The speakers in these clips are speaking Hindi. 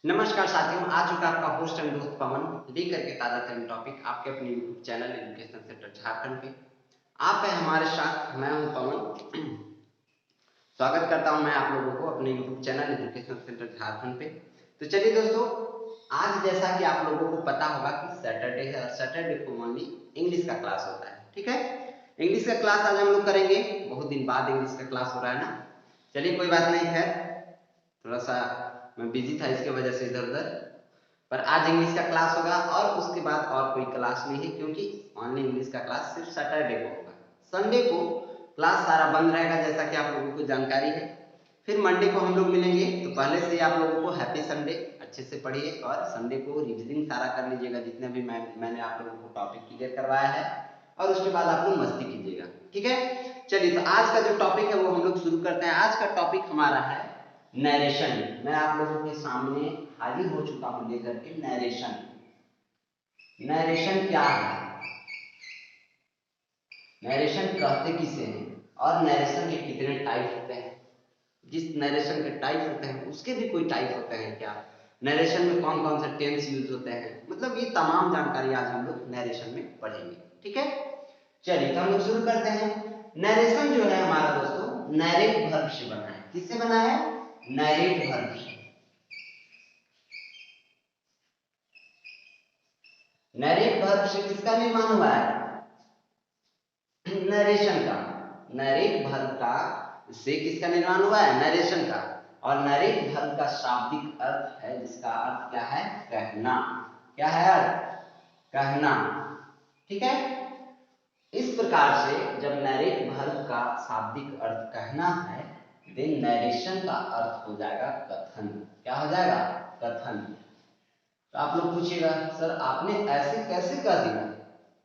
नमस्कार साथियों, आ चुका आपका होस्ट एंड दोस्त पवन लेकर के ताजा तरीन टॉपिक आपके अपने YouTube channel education centre Jharkhand पे। आप है हमारे साथ, मैं हूं पवन। स्वागत करता हूं मैं आप लोगों को अपने YouTube channel education centre Jharkhand पे। तो चलिए दोस्तों, आज जैसा कि आप लोगों को पता होगा कि सैटरडे है और सैटरडे को ओनली इंग्लिश का क्लास होता है। ठीक है, इंग्लिश का क्लास आज हम लोग करेंगे। बहुत दिन बाद इंग्लिश का क्लास हो रहा है ना। चलिए कोई बात नहीं, खैर थोड़ा सा मैं बिजी था, इसके वजह से इधर उधर। पर आज इंग्लिश का क्लास होगा और उसके बाद और कोई क्लास नहीं है, क्योंकि ओनली इंग्लिश का क्लास सिर्फ सैटरडे को होगा। संडे को क्लास सारा बंद रहेगा, जैसा कि आप लोगों को जानकारी है। फिर मंडे को हम लोग मिलेंगे। तो पहले से आप लोगों को हैप्पी संडे, अच्छे से पढ़िए और संडे को रिविजन सारा कर लीजिएगा, जितने भी मैंने आप लोगों को टॉपिक क्लियर करवाया है। और उसके बाद आप लोग मस्ती कीजिएगा, ठीक है। चलिए, तो आज का जो टॉपिक है वो हम लोग शुरू करते हैं। आज का टॉपिक हमारा है नरेशन। मैं आप लोगों के सामने हाजिर हो चुका हूं लेकर के नरेशन। नरेशन क्या है, नरेशन कहते किसे हैं, और नरेशन के कितने टाइप होते हैं। जिस नरेशन के टाइप होते हैं उसके भी कोई टाइप होते हैं क्या, नरेशन में कौन कौन से टेंस यूज होते हैं, मतलब ये तमाम जानकारी आज हम लोग नरेशन में पढ़ेंगे। ठीक है, चलिए तो हम लोग शुरू करते हैं। नरेशन जो है हमारा दोस्तों नैरेट वर्ब से बना है। किससे बना है? नैरेट वर्ब से। नैरेट वर्ब से किसका निर्माण हुआ है? नरेशन का। नरेट वर्ब का से किसका निर्माण हुआ है? नरेशन का। और नरेट वर्ब का शाब्दिक अर्थ है, जिसका अर्थ क्या है? कहना। क्या है अर्थ? कहना। ठीक है, इस प्रकार से जब नरेट वर्ब का शाब्दिक अर्थ कहना है, देन नरेशन का अर्थ हो जाएगा कथन। क्या हो जाएगा? कथन। तो आप लोग पूछिएगा, सर आपने ऐसे कैसे कह दिया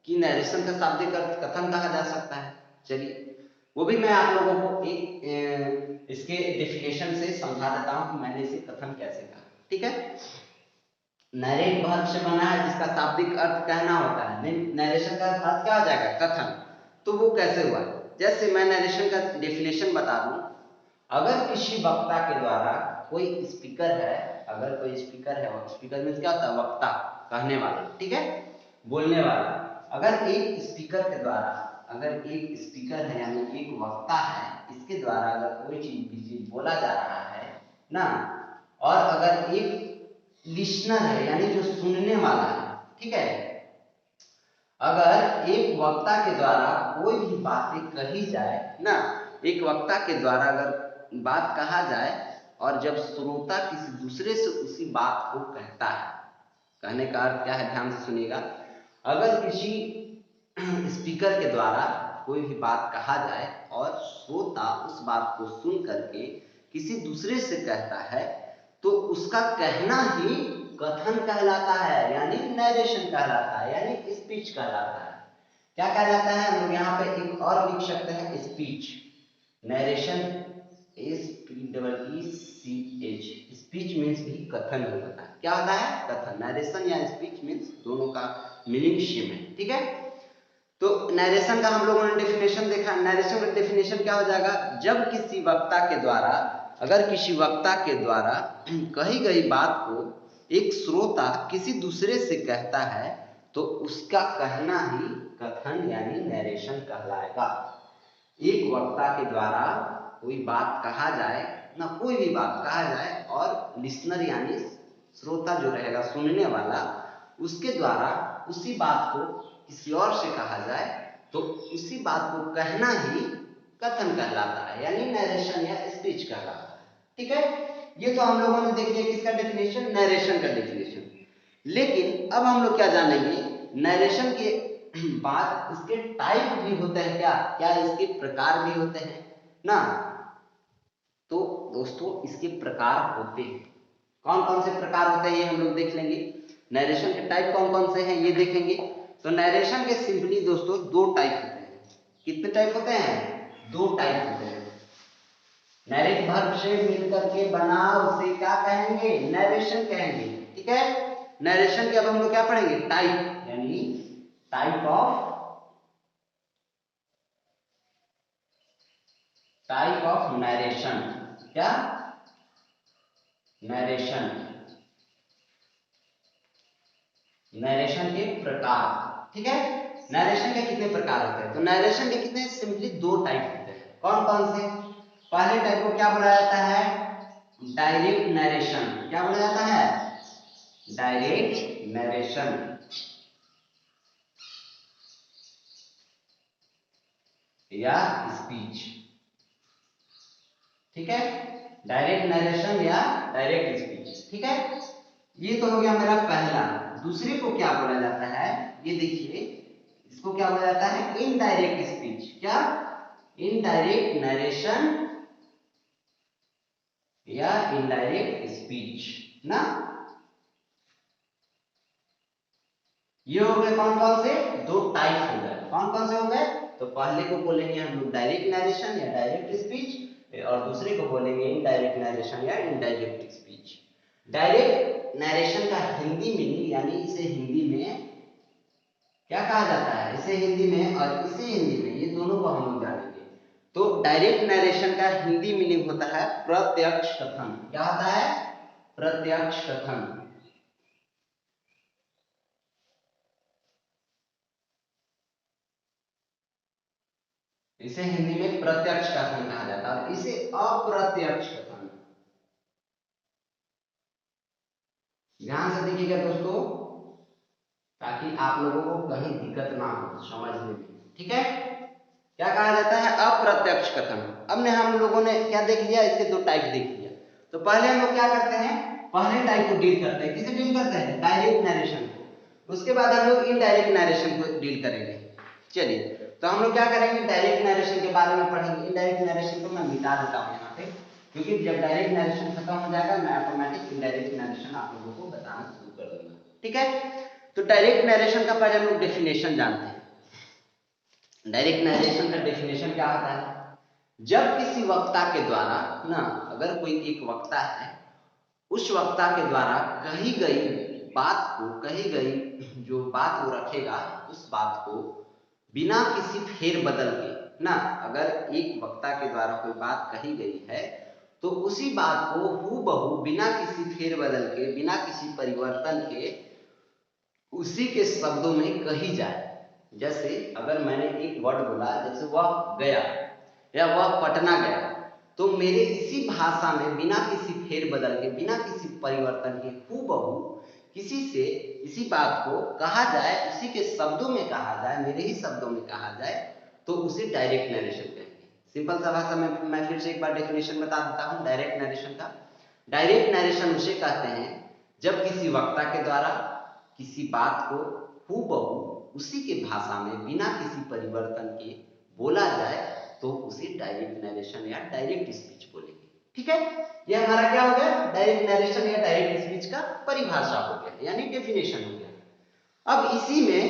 कि नरेशन का शाब्दिक अर्थ कथन कहा जा सकता है। चलिए वो भी मैं आप लोगों को एक इसके डेफिनेशन से समझा देता हूं कि मैंने इसे कथन कैसे कहा। ठीक है, नरेट वर्ब से बना है जिसका शाब्दिक अर्थ कहना होता है। नरेशन का अर्थ क्या हो जाएगा? कथन। तो वो कैसे हुआ? जैसे मैं नरेशन का डेफिनेशन बता दूं। अगर किसी वक्ता के द्वारा, कोई स्पीकर है, अगर कोई स्पीकर है, स्पीकर मीन्स क्या होता है? वक्ता, कहने वाला, ठीक है, बोलने वाला। अगर एक स्पीकर के द्वारा, अगर एक स्पीकर है यानी एक वक्ता है, इसके द्वारा अगर कोई चीज बोला जा रहा है ना, और अगर एक लिसनर है यानी जो सुनने वाला है, ठीक है, अगर एक वक्ता के द्वारा कोई भी बातें कही जाए ना, एक वक्ता के द्वारा अगर बात कहा जाए और जब श्रोता किसी दूसरे से उसी बात को कहता है, कहने का अर्थ क्या है, ध्यान से सुनिएगा। अगर किसी स्पीकर के द्वारा कोई भी बात कहा जाए और श्रोता उस बात को सुन करके किसी दूसरे से कहता है, तो उसका कहना ही कथन कहलाता है, यानी नरेशन कहलाता है, यानी स्पीच कहलाता है। क्या कहलाता है? हम लोग यहाँ पे एक और लिख सकते हैं, speech. Narration SPEECH, speech means भी कथन होता है। क्या होता है? कथन। नरेशन या स्पीच मीन्स दोनों का मीनिंग सेम है। ठीक है, तो नरेशन का हम लोगों ने डेफिनेशन देखा। नरेशन का डेफिनेशन क्या हो जाएगा? जब किसी वक्ता के द्वारा, अगर किसी वक्ता के द्वारा कही गई बात को एक श्रोता किसी दूसरे से कहता है, तो उसका कहना ही कथन यानी नरेशन कहलाएगा। एक वक्ता के द्वारा कोई बात कहा जाए ना, कोई भी बात कहा जाए, और लिसनर यानी श्रोता जो रहेगा, सुनने वाला, उसके द्वारा उसी बात को किसी और से कहा जाए, तो उसी बात को कहना ही कथन कहलाता है, यानी नरेशन या स्पीच कहलाता है। ठीक है, ये तो हम लोगों ने देख लिया किसका डेफिनेशन? नरेशन का डेफिनेशन। लेकिन अब हम लोग क्या जानेंगे? नरेशन के बाद इसके टाइप भी होते हैं क्या, क्या इसके प्रकार भी होते हैं ना। तो दोस्तों इसके प्रकार होते हैं। कौन कौन से प्रकार होते हैं ये हम लोग देख लेंगे। नरेशन के टाइप कौन कौन से हैं ये देखेंगे। तो नरेशन के सिंपली दोस्तों दो टाइप होते हैं। कितने टाइप होते हैं? दो टाइप होते हैं। नरेट वर्ब से मिलकर के बना उसे क्या कहेंगे? नरेशन कहेंगे। ठीक है, नरेशन के अब हम लोग क्या पढ़ेंगे? टाइप, यानी टाइप ऑफ नरेशन। क्या? नरेशन। नरेशन के प्रकार, ठीक है। नरेशन के कितने प्रकार होते हैं? तो नरेशन के कितने सिंपली दो टाइप होते हैं। कौन कौन से? पहले टाइप को क्या बोला जाता है? Direct narration. क्या बोला जाता है? डायरेक्ट नरेशन या स्पीच, ठीक है। डायरेक्ट नरेशन या डायरेक्ट स्पीच, ठीक है। ये तो हो गया मेरा पहला। दूसरे को क्या बोला जाता है? ये देखिए, इसको क्या बोला जाता है? Indirect speech. क्या? इनडायरेक्ट नरेशन या इनडायरेक्ट स्पीच ना। ये हो गए कौन कौन से? दो टाइप हो गए। कौन कौन से हो गए? तो पहले को बोलेंगे हम लोग डायरेक्ट नरेशन या डायरेक्ट स्पीच, और दूसरे को बोलेंगे इनडायरेक्ट नरेशन या इनडायरेक्ट स्पीच। डायरेक्ट नरेशन का हिंदी मीनिंग, यानी इसे हिंदी में क्या कहा जाता है? इसे हिंदी में और इसे हिंदी में, ये दोनों को हम लोग जानेंगे। तो डायरेक्ट नरेशन का हिंदी मीनिंग होता है प्रत्यक्ष कथन। क्या होता है? प्रत्यक्ष कथन। इसे हिंदी में प्रत्यक्ष कथन कहा जाता है और इसे अप्रत्यक्ष कथन। ध्यान से देखिएगा दोस्तों, ताकि आप लोगों को कहीं दिक्कत ना हो समझने में, ठीक है। क्या कहा जाता है? अप्रत्यक्ष कथन। अब ने हम लोगों ने क्या देख लिया? इसके दो टाइप देख लिया। तो पहले हम लोग क्या करते हैं? पहले टाइप को डील करते हैं। किसे डील करते हैं? डायरेक्ट नरेशन को। उसके बाद हम लोग इनडायरेक्ट नरेशन को डील करेंगे। चलिए, तो हम लोग क्या करेंगे? डायरेक्ट नरेशन के बारे में पढ़ेंगे। इनडायरेक्ट नरेशन को मैं मिटा देता हूँ यहाँ पे, क्योंकि जब डायरेक्ट नरेशन खत्म हो जाएगा मैं ऑटोमेटिक इनडायरेक्ट नरेशन आप लोगों को बताना शुरू कर दूंगा, ठीक है। तो डायरेक्ट नरेशन का पहले हम लोग डेफिनेशन जानते हैं। डायरेक्ट नरेशन का डेफिनेशन क्या होता है? जब किसी वक्ता के द्वारा ना, अगर कोई एक वक्ता है, उस वक्ता के द्वारा कही गई बात को, कही गई जो बात वो रखेगा, उस बात को बिना किसी फेर बदल के ना, अगर एक वक्ता के द्वारा कोई बात कही गई है तो उसी बात को हूबहू बिना किसी फेर बदल के, बिना किसी परिवर्तन के उसी के शब्दों में कही जाए। जैसे अगर मैंने एक वर्ड बोला, जैसे वह गया या वह पटना गया, तो मेरे इसी भाषा में बिना किसी फेर बदल के, बिना किसी परिवर्तन के हूबहू किसी से इसी बात को कहा जाए, उसी के शब्दों में कहा जाए, मेरे ही शब्दों में कहा जाए, तो उसे डायरेक्ट नरेशन कहेंगे। सिंपल सा भाषा में मैं फिर से एक बार डेफिनेशन बता देता हूँ डायरेक्ट नरेशन का। डायरेक्ट नरेशन उसे कहते हैं जब किसी वक्ता के द्वारा किसी बात को हूबहू उसी के भाषा में बिना किसी परिवर्तन के बोला जाए, तो उसे डायरेक्ट नरेशन या डायरेक्ट स्पीच बोलेंगे, ठीक है। ये हमारा क्या हो गया? डायरेक्ट नरेशन या डायरेक्ट स्पीच का परिभाषा हो गया, यानी डेफिनेशन हो गया। अब इसी में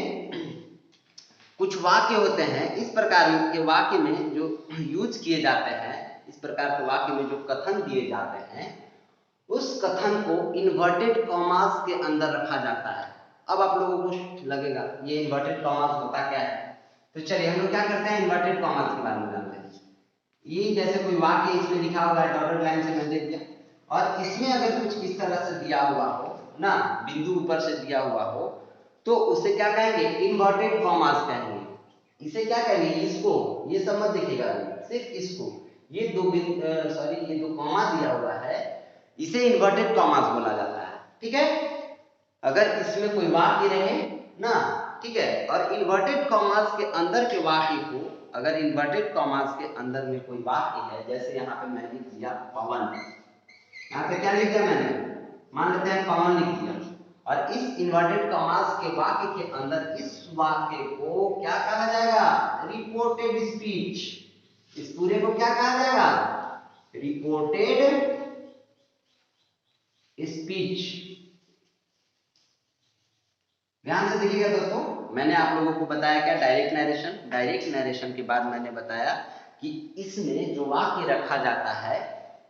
कुछ वाक्य होते हैं, इस प्रकार के वाक्य में जो यूज किए जाते हैं, इस प्रकार के वाक्य में जो कथन दिए जाते हैं, उस कथन को इन्वर्टेड कॉमास के अंदर रखा जाता है। अब आप लोगों को लगेगा ये इन्वर्टेड कॉमास होता क्या है? तो चलिए हम लोग क्या करते हैं, इन्वर्टेड कॉमास के बारे में जानते हैं। ये जैसे कोई वाक्य इसमें लिखा हुआ है, डॉटेड लाइन से मैं दे दिया, और इसमें अगर कुछ इस तरह से दिया हुआ हो ना, बिंदु ऊपर से दिया हुआ हो, तो उसे क्या कहेंगे? इन्वर्टेड कॉमास कहेंगे। इसे क्या कहेंगे? इसको, ये सब मत देखिएगा, सिर्फ इसको, ये ये दो कॉमा दिया हुआ है, इसे इन्वर्टेड कॉमास बोला जाता है, ठीक है। अगर इसमें कोई वाक्य रहे ना, ठीक है, और इन्वर्टेड कॉमास के अंदर के वाक्य को, अगर इन्वर्टेड कॉमास के अंदर में कोई वाक्य है, जैसे यहाँ पे मैं लिख दिया पवन, यहाँ पे क्या लिख दिया मैंने? मान लेते हैं पवन लिख दिया, और इस इन्वर्टेड कॉमास के वाक्य के अंदर इस वाक्य को क्या कहा जाएगा? Reported speech. इस पूरे को क्या कहा जाएगा? Reported speech. ध्यान से देखिएगा दोस्तों, मैंने आप लोगों को बताया क्या? Direct narration. डायरेक्ट नरेशन के बाद मैंने बताया कि इसमें जो वाक्य रखा जाता है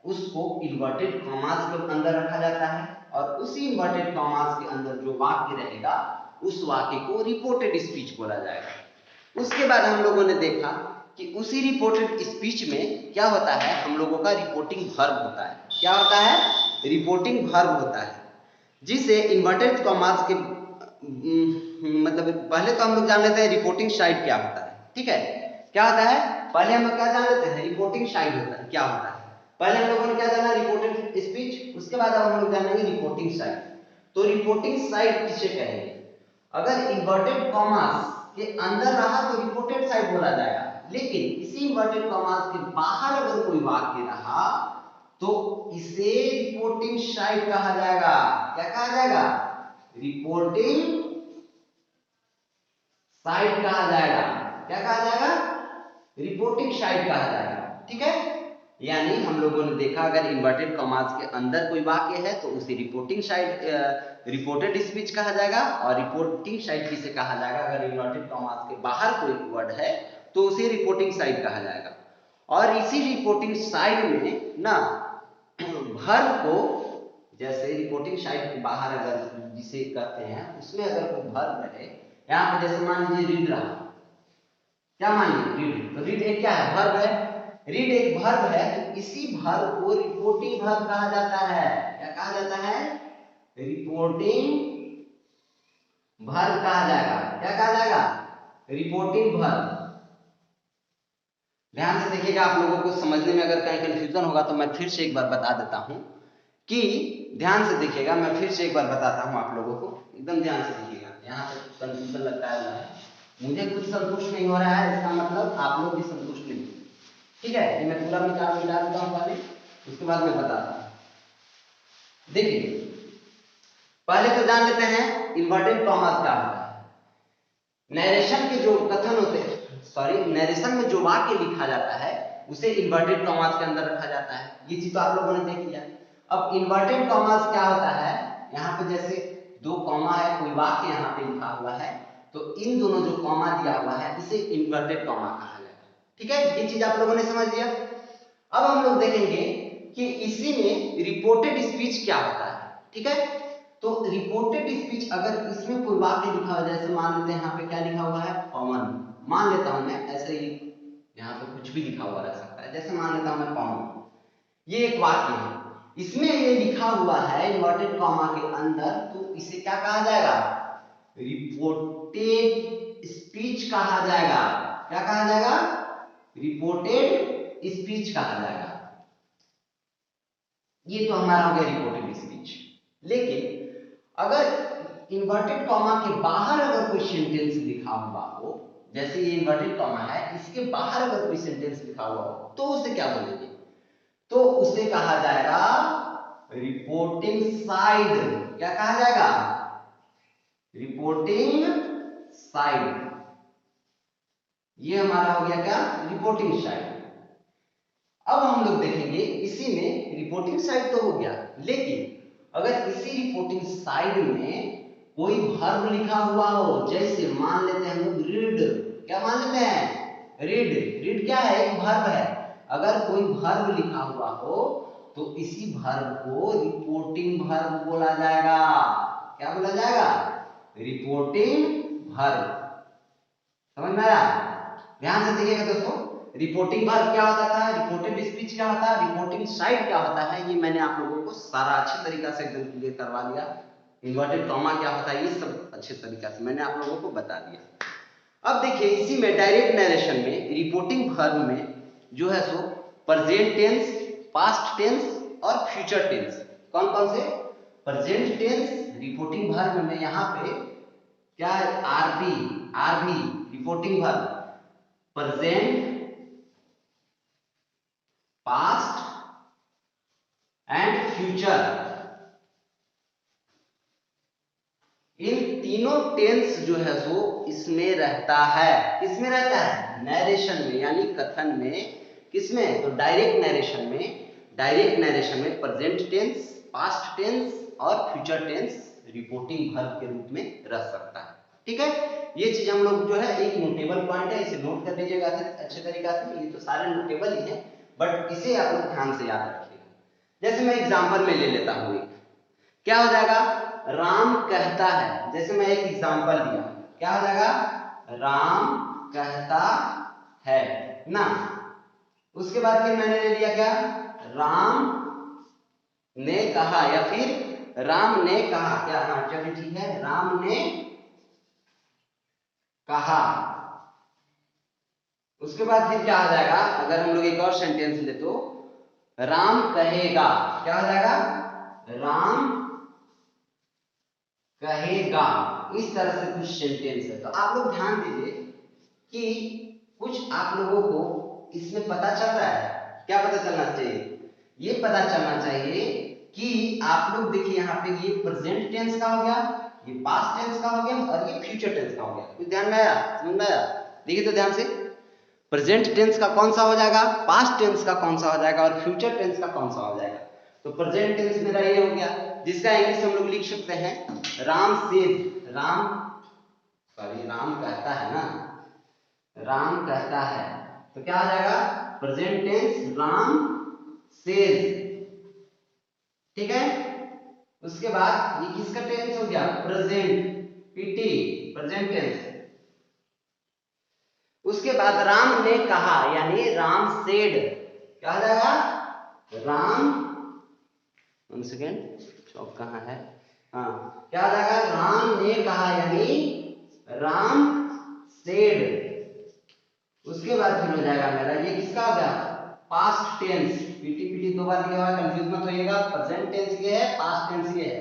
उसको इन्वर्टेड कॉमास के अंदर रखा जाता है, और उसी इन्वर्टेड कॉमास के अंदर जो वाक्य रहेगा उस वाक्य को रिपोर्टेड स्पीच बोला जाएगा। उसके बाद हम लोगों ने देखा कि उसी रिपोर्टेड स्पीच में क्या होता है, हम लोगों का रिपोर्टिंग वर्ब होता है। क्या होता है? रिपोर्टिंग वर्ब होता है, जिसे इन्वर्टेड कॉमास के मतलब पहले तो हम लोग जान लेते हैं रिपोर्टिंग साइड क्या होता है, ठीक है। क्या होता है, पहले हम लोग क्या जान लेते हैं, रिपोर्टिंग साइड होता है क्या होता है। पहले हम लोगों ने क्या जाना, रिपोर्टेड स्पीच, उसके बाद अब हम लोग जानेंगे रिपोर्टिंग साइड। तो रिपोर्टिंग साइड किसे कहेंगे, अगर इन्वर्टेड कॉमास के अंदर रहा तो रिपोर्टेड साइड बोला जाएगा, लेकिन इसी इन्वर्टेड कॉमास के बाहर अगर कोई वाक्य रहा तो इसे रिपोर्टिंग साइड कहा जाएगा। क्या कहा जाएगा, रिपोर्टिंग साइड कहा जाएगा। क्या कहा जाएगा, रिपोर्टिंग साइड कहा जाएगा, ठीक है। यानी हम लोगों ने देखा अगर इन्वर्टेड कॉमास के अंदर कोई वाक्य है तो उसे रिपोर्टिंग साइड, रिपोर्टेड स्पीच कहा जाएगा, और रिपोर्टिंग साइड किसे कहा जाएगा, अगर इन्वर्टेड कॉमास के बाहर कोई वर्ड है तो उसे रिपोर्टिंग साइड कहा जाएगा। और इसी रिपोर्टिंग साइड में ना वर्ब को, जैसे रिपोर्टिंग साइड के बाहर अगर जिसे कहते हैं उसमें अगर कोई वर्ब रहे, यहाँ पे जैसे मान लीजिए रीड रहा, क्या मान लीजिए रीड, तो रीड एक क्या है, वर्ब है। रीड एक वर्ब है, तो इसी वर्ब को रिपोर्टिंग वर्ब कहा जाता है। क्या कहा जाता है, रिपोर्टिंग वर्ब कहा जाएगा। क्या कहा जाएगा, रिपोर्टिंग वर्ब। ध्यान से देखिएगा, आप लोगों को समझने में अगर कहीं कंफ्यूजन होगा तो मैं फिर से एक बार बता देता हूं कि ध्यान से देखिएगा, मैं फिर से एक बार बताता हूं आप लोगों को, एकदम ध्यान से देखिएगा। यहाँ पे कंफ्यूजन लगता है, मुझे कुछ संतुष्ट नहीं हो रहा है, इसका मतलब आप लोग भी संतुष्ट नहीं, ठीक है। ये मैं पूरा मिटा देता हूं पहले, उसके बाद मैं बताता हूं। देखिए पहले तो जान लेते हैं इन्वर्टेड कॉमास क्या होता है। नरेशन के जो कथन होते हैं, सॉरी, नरेशन में जो वाक्य लिखा जाता है उसे इन्वर्टेड कॉमास के अंदर रखा जाता है। ये चीज तो आप लोगों ने देख लिया। अब इन्वर्टेड कॉमास क्या होता है, यहाँ पे जैसे दो कॉमा है, कोई वाक्य यहाँ पे लिखा हुआ है, तो इन दोनों जो कॉमा दिया हुआ है इसे इन्वर्टेड कॉमा कहा जाएगा, ठीक है। ये चीज आप लोगों ने समझ लिया। अब हम लोग देखेंगे कि इसी में रिपोर्टेड स्पीच क्या होता है, ठीक है। तो रिपोर्टेड स्पीच अगर इसमें कोई वाक्य लिखा हुआ, जैसे मान लेते हैं यहाँ पे क्या लिखा हुआ है, पवन, मान लेता हूं मैं, ऐसे ही यहाँ पे कुछ भी लिखा हुआ रह सकता है, जैसे मान लेता हूं मैं पवन, ये एक वाक्य है, इसमें ये लिखा हुआ है इन्वर्टेड कॉमा के अंदर, तो इसे क्या कहा जाएगा, रिपोर्टेड स्पीच कहा जाएगा। क्या कहा जाएगा, रिपोर्टेड स्पीच कहा जाएगा। ये तो हमारा हो गया रिपोर्टेड स्पीच। लेकिन अगर इन्वर्टेड कॉमा के बाहर अगर कोई सेंटेंस लिखा हुआ हो, जैसे ये इन्वर्टेड कॉमा है, इसके बाहर अगर कोई सेंटेंस लिखा हुआ हो तो उसे क्या बोलेंगे, तो उसे कहा जाएगा रिपोर्टिंग साइड। क्या कहा जाएगा, रिपोर्टिंग साइड। ये हमारा हो गया क्या, रिपोर्टिंग साइड। अब हम लोग देखेंगे इसी में रिपोर्टिंग साइड तो हो गया, लेकिन अगर इसी रिपोर्टिंग साइड में कोई वर्ब लिखा हुआ हो, जैसे मान लेते हैं हम लोग रीड, क्या मान लेते हैं, रीड। रीड क्या है, एक वर्ब है। अगर कोई वर्ब लिखा हुआ हो तो इसी वर्ब को रिपोर्टिंग वर्ब बोला जाएगा। क्या बोला जाएगा, रिपोर्टिंग वर्ब। समझ में आया, ध्यान से देखिएगा दोस्तों। रिपोर्टिंग वर्ब क्या होता था, रिपोर्टेड स्पीच क्या होता है, रिपोर्टिंग साइड क्या होता है, ये मैंने आप लोगों को सारा अच्छे तरीका से एकदम क्लियर करवा दिया। इन्वर्टेड कॉमा क्या होता है, ये सब अच्छे तरीका से मैंने आप लोगों को बता दिया। अब देखिए इसी में डायरेक्ट नरेशन में रिपोर्टिंग वर्ब में जो है सो प्रेजेंट टेंस, पास्ट टेंस और फ्यूचर टेंस। कौन कौन से, प्रेजेंट टेंस रिपोर्टिंग वर्ब में यहाँ पे क्या है, RB, RB reporting verb, present, past and future, इन तीनों टेंस जो है सो इसमें रहता है। किसमें रहता है, नरेशन में, यानी कथन में। किसमें, तो डायरेक्ट नरेशन में। डायरेक्ट नरेशन में प्रेजेंट टेंस, पास्ट टेंस और फ्यूचर टेंस रिपोर्टिंग वर्ब के रूप में रह सकता है, ठीक है। ये चीज हम लोग जो है एक नोटेबल पॉइंट है, इसे नोट कर लीजिएगा अच्छे तरीका से। ये तो सारे नोटेबल ही है, बट इसे आप लोग ध्यान से याद रखिएगा। जैसे मैं एग्जाम्पल में ले लेता हूं, क्या हो जाएगा, राम कहता है, जैसे मैं एक एग्जाम्पल दिया, क्या हो जाएगा, राम कहता है ना। उसके बाद फिर मैंने ले लिया क्या, राम ने कहा, या फिर राम ने कहा, क्या, हाँ चलिए ठीक है, राम ने कहा। उसके बाद फिर क्या आ जाएगा, अगर हम लोग एक और सेंटेंस ले तो राम कहेगा, क्या हो जाएगा, राम कहेगा। इस तरह से कुछ सेंटेंस है। तो आप लोग ध्यान दीजिए कि कुछ आप लोगों को इसमें पता चल रहा है। क्या पता चलना चाहिए, ये पता चलना चाहिए कि आप लोग देखिए यहाँ पे ये प्रेजेंट टेंस का हो गया, ये पास्ट टेंस का हो गया और ये फ्यूचर टेंस का हो गया। कुछ ध्यान में आया, समझ में आया? देखिए तो ध्यान से, प्रेजेंट टेंस का कौन सा हो जाएगा, पास्ट टेंस का कौन सा हो जाएगा और फ्यूचर टेंस का कौन सा हो जाएगा। तो प्रेजेंट टेंस मेरा ये हो गया, जिसका इंग्लिश हम लोग लिख सकते हैं राम सेड, राम कहता है ना, राम कहता है। तो क्या आ जाएगा, प्रेजेंट टेंस राम सेज, ठीक है। उसके बाद ये किसका टेंस हो गया, प्रेजेंट, पीटी, प्रेजेंट टेंस। उसके बाद राम ने कहा, यानी राम सेड, क्या आ जाएगा, राम, 1 सेकेंड, चौक कहाँ है, हाँ, क्या आ जाएगा, राम ने कहा, यानी राम सेड। उसके बाद फिर हो जाएगा मेरा ये किसका हो गया, पास्ट टेंस, पीटी पीटी दो बार दिया हुआ है, कंफ्यूज मत होइएगा, प्रेजेंट टेंस ये है, पास्ट टेंस ये है।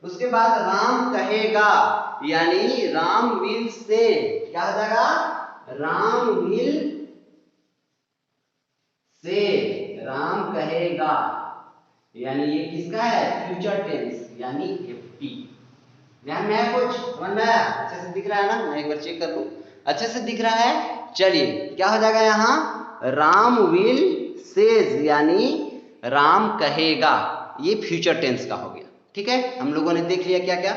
उसके बाद राम कहेगा, यानी राम विल से, क्या हो जाएगा, राम विल से, राम कहेगा, यानी ये किसका है, फ्यूचर टेंस, यानी एफटी। ध्यान में है, कुछ समझ में आया, अच्छे से दिख रहा है ना, मैं एक बार चेक कर लूं, अच्छे से दिख रहा है। चलिए क्या हो जाएगा यहाँ, राम विल सेज, यानी राम कहेगा, ये फ्यूचर टेंस का हो गया। ठीक है, हम लोगों ने देख लिया क्या क्या,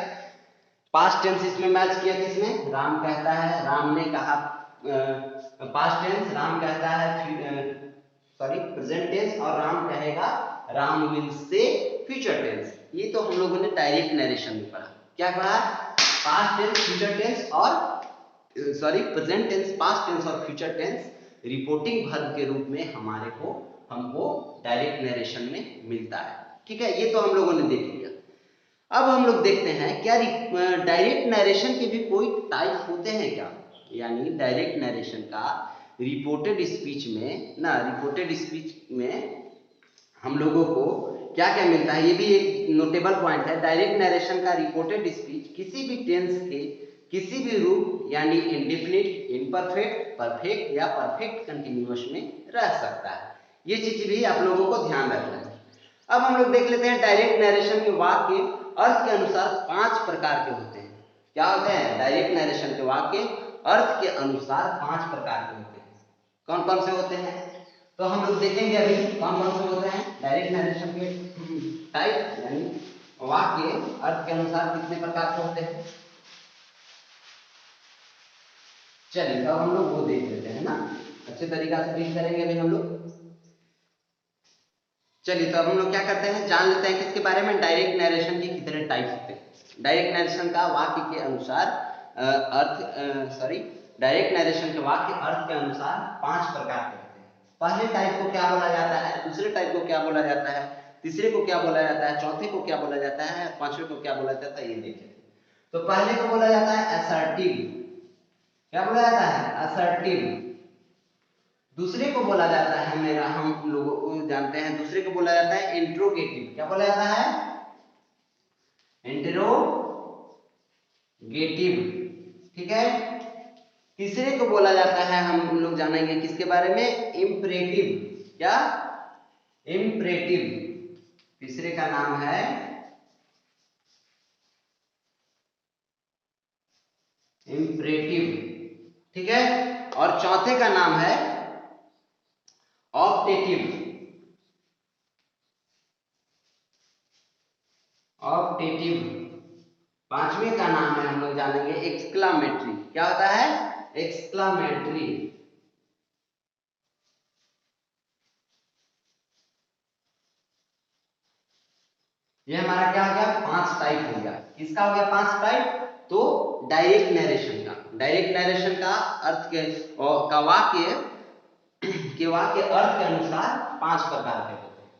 पास्ट टेंस इसमें मैच किया, किसमें, राम कहता है, राम ने कहा, पास्ट टेंस राम कहता है, सॉरी प्रेजेंट टेंस, और राम कहेगा, Ram will say, future tense. ये तो हम लोगों ने डायरेक्ट नरेशन में पढ़ा। क्या पढ़ा, पास्ट टेंस, फ्यूचर टेंस और sorry present tense, past tense और फ्यूचर टेंस रिपोर्टिंग वर्ब के रूप में हमको डायरेक्ट नरेशन में मिलता है। ठीक है, ये तो हम लोगों ने देख लिया। अब हम लोग देखते हैं क्या डायरेक्ट नरेशन के भी कोई टाइप होते हैं क्या, यानी डायरेक्ट नरेशन का रिपोर्टेड स्पीच में ना, रिपोर्टेड स्पीच में हम लोगों को क्या क्या मिलता है, ये भी एक नोटेबल पॉइंट है। डायरेक्ट नरेशन का रिपोर्टेड स्पीच किसी भी टेंस के किसी भी रूप, यानी इंडेफिनिट, इम्परफेक्ट, परफेक्ट या परफेक्ट कंटिन्यूअस में रह सकता है। ये चीज भी आप लोगों को ध्यान रखना है। अब हम लोग देख लेते हैं डायरेक्ट नरेशन के वाक्य अर्थ के अनुसार 5 प्रकार के होते हैं। क्या होते हैं, डायरेक्ट नरेशन के वाक्य अर्थ के अनुसार 5 प्रकार के होते हैं। कौन कौन से होते हैं, तो हम लोग देखेंगे अभी कौन कौन से होते हैं डायरेक्ट नरेशन के टाइप, यानी वाक्य अर्थ के अनुसार कितने प्रकार के होते हैं। चलिए तो हम लोग वो देख लेते हैं ना, अच्छे तरीका से डील करेंगे अभी हम लोग। चलिए तो अब हम लोग क्या करते हैं, जान लेते हैं किसके बारे में, डायरेक्ट नरेशन के कितने टाइप होते हैं। डायरेक्ट नरेशन का वाक्य के अनुसार डायरेक्ट नरेशन के वाक्य अर्थ के अनुसार 5 प्रकार के होते हैं। पहले टाइप को क्या बोला जाता है, दूसरे टाइप को क्या बोला जाता है, तीसरे को क्या बोला जाता है, चौथे को क्या बोला जाता है, पांचवे को क्या बोला जाता है, ये देखिए। तो पहले को बोला जाता है असर्टिव, क्या बोला जाता है, असर्टिव। दूसरे को बोला जाता है, मेरा हम लोग जानते हैं, दूसरे को बोला जाता है इंट्रोगेटिव। क्या बोला जाता है, इंट्रोगेटिव। ठीक है, तीसरे को बोला जाता है, हम लोग जानेंगे किसके बारे में, इंपरेटिव। क्या, इंपरेटिव, तीसरे का नाम है इंपरेटिव। ठीक है, और चौथे का नाम है ऑप्टेटिव, ऑप्टेटिव। पांचवें का नाम है, हम लोग जानेंगे एक्सक्लामेटरी। क्या होता है, एक्सक्लामेटरी। ये हमारा क्या हो गया, 5 टाइप हो गया। किसका हो गया 5 टाइप, तो डायरेक्ट नरेशन का। डायरेक्ट नरेशन का अर्थ का वाक्य के वाक्य अर्थ के अनुसार 5 प्रकार के होते हैं।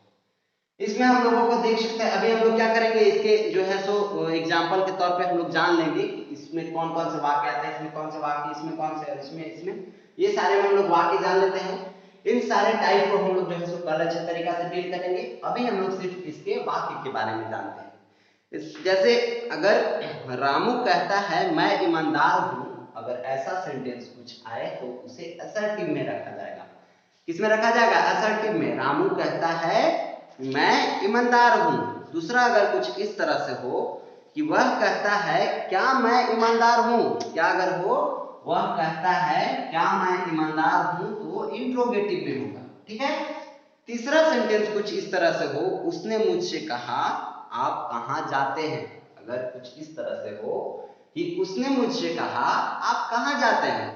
इसमें हम लोगों को देख सकते हैं, अभी हम लोग क्या करेंगे, इसके जो है सो एग्जाम्पल के तौर पे हम लोग जान लेंगे इसमें कौन कौन से वाक्य आते हैं, इसमें कौन से वाक्य, इसमें कौन से, और इसमें ये सारे में हम लोग वाक्य जान लेते हैं। इन सारे टाइप को हम लोग जो है सो कल अच्छे तरीका से डील करेंगे। अभी हम लोग सिर्फ इसके वाक्य के बारे में जानते हैं। जैसे अगर रामू कहता है मैं ईमानदार हूं, अगर ऐसा सेंटेंस कुछ आए तो उसे असर्टिव में रखा जाएगा। किसमें रखा जाएगा? असर्टिव में। रामू कहता है मैं ईमानदार हूं। दूसरा अगर कुछ इस तरह से हो कि वह कहता है क्या मैं ईमानदार हूं, क्या अगर हो वह कहता है क्या मैं ईमानदार हूं, तो इंट्रोगेटिव में होगा। ठीक है। तीसरा सेंटेंस कुछ इस तरह से हो, उसने मुझसे कहा आप कहां जाते हैं। अगर कुछ इस तरह से हो कि उसने मुझसे कहा आप कहां जाते हैं,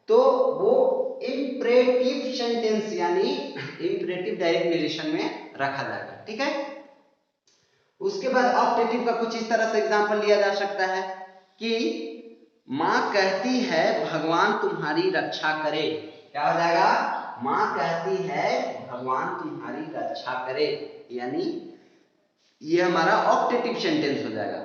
तो वो इंपरेटिव सेंटेंस यानी इंपरेटिव डायरेक्ट नरेशन में रखा जाएगा। ठीक है। उसके बाद ऑप्टेटिव का कुछ इस तरह से एग्जांपल लिया जा सकता है कि मां कहती है भगवान तुम्हारी रक्षा करे। क्या हो जाएगा? मां कहती है भगवान तुम्हारी रक्षा करे, यानी ये हमारा ऑप्टेटिव सेंटेंस हो जाएगा।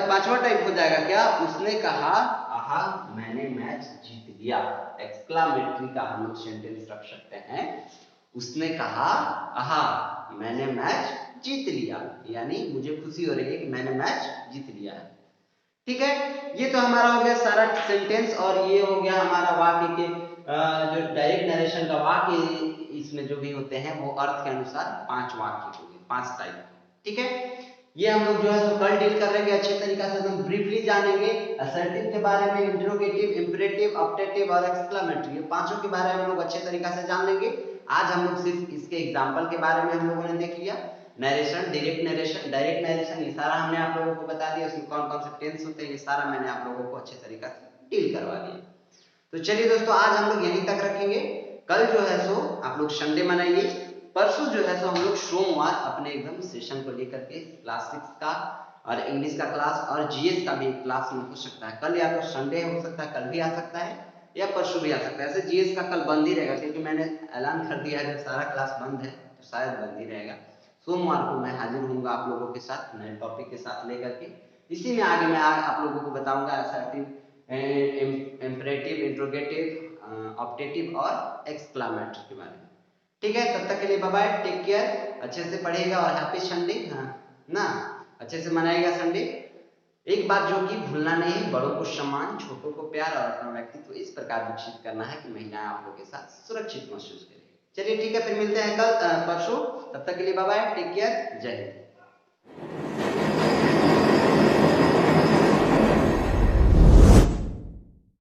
पांचवा टाइप हो जाएगा क्या? उसने कहा आहा मैंने मैच जीत लिया। एक्सक्लामेटरी का हम लोग सेंटेंस रख सकते हैं। उसने कहा आहा मैंने मैच जीत लिया, यानी मुझे खुशी हो रही है कि मैंने मैच जीत लिया है। ठीक है। ये तो हमारा हो गया सारा सेंटेंस, और ये हो गया हमारा वाक्य के जो डायरेक्ट नरेशन का वाक्य इसमें जो भी होते हैं वो अर्थ के अनुसार 5 वाक्य हो गए, 5 टाइप। ठीक है। ये हम लोग जो है तो कल डील कर लेंगे अच्छे तरीका से। हम ब्रीफली जानेंगे असर्टिव के बारे में, इंट्रोगेटिव, इंपरेटिव, ऑप्टेटिव और एक्सक्लेमेटरी, ये पांचों के बारे में हम लोग अच्छे तरीका से जान लेंगे। आज हम लोग सिर्फ इसके एग्जाम्पल के बारे में हम लोगों ने देख लिया। नरेशन, डायरेक्ट नरेशन, ये सारा हमने आप लोगों को बता दिया। उसमें कौन कौन से टेंस होते हैं ये सारा मैंने आप लोगों को अच्छे तरीका से डील करवा दिया। तो चलिए दोस्तों आज हम लोग यहीं तक रखेंगे। कल जो है सो आप लोग संडे मनाइए। परसों जो है सो हम लोग सोमवार अपने एकदम सेशन को लेकर के क्लास 6 का और इंग्लिश का क्लास और जीएस का भी क्लास में हो सकता है। कल या तो संडे हो सकता है, कल भी आ सकता है, या परसों भी आ सकता है। ऐसे जीएस का कल बंद ही रहेगा क्योंकि मैंने ऐलान कर दिया है जब सारा क्लास बंद है तो शायद बंद ही रहेगा। सोमवार को मैं हाजिर होऊंगा आप लोगों के साथ नए टॉपिक के साथ लेकर के। इसी में आगे मैं आप लोगों को बताऊंगा असर्टिव, इंपरेटिव, इंट्रोगेटिव, ऑप्टेटिव और एक्सक्लेमेटरी के बारे में। ठीक है। तब तक के लिए बाय बाय, टेक केयर, अच्छे से पढ़िएगा और हैप्पी संडे। हाँ ना, अच्छे से मनाइएगा संडे। एक बात जो कि भूलना नहीं, बड़ों को सम्मान, छोटों को प्यार और अपना व्यक्तित्व इस प्रकार विकसित करना है कि महिलाएं आप लोगों के साथ सुरक्षित महसूस करें। चलिए ठीक है, फिर मिलते हैं कल परसों। तब तक के लिए बाय बाय, टेक केयर, जय हिंद।